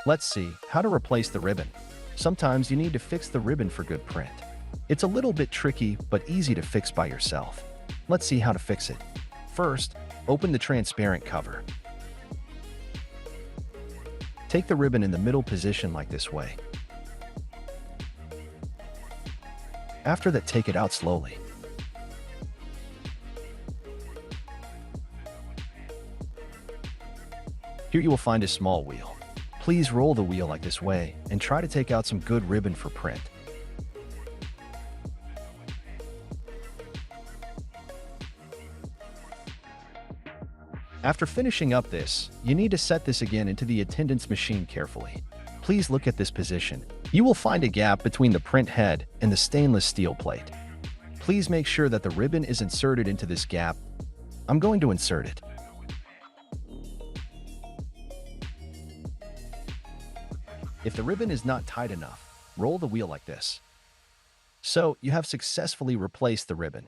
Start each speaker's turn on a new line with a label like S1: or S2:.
S1: Let's see how to replace the ribbon. Sometimes you need to fix the ribbon for good print. It's a little bit tricky, but easy to fix by yourself. Let's see how to fix it. First, open the transparent cover. Take the ribbon in the middle position like this way. After that, take it out slowly. Here you will find a small wheel. Please roll the wheel like this way and try to take out some good ribbon for print. After finishing up this, you need to set this again into the attendance machine carefully. Please look at this position. You will find a gap between the print head and the stainless steel plate. Please make sure that the ribbon is inserted into this gap. I'm going to insert it. If the ribbon is not tight enough, roll the wheel like this. So, you have successfully replaced the ribbon.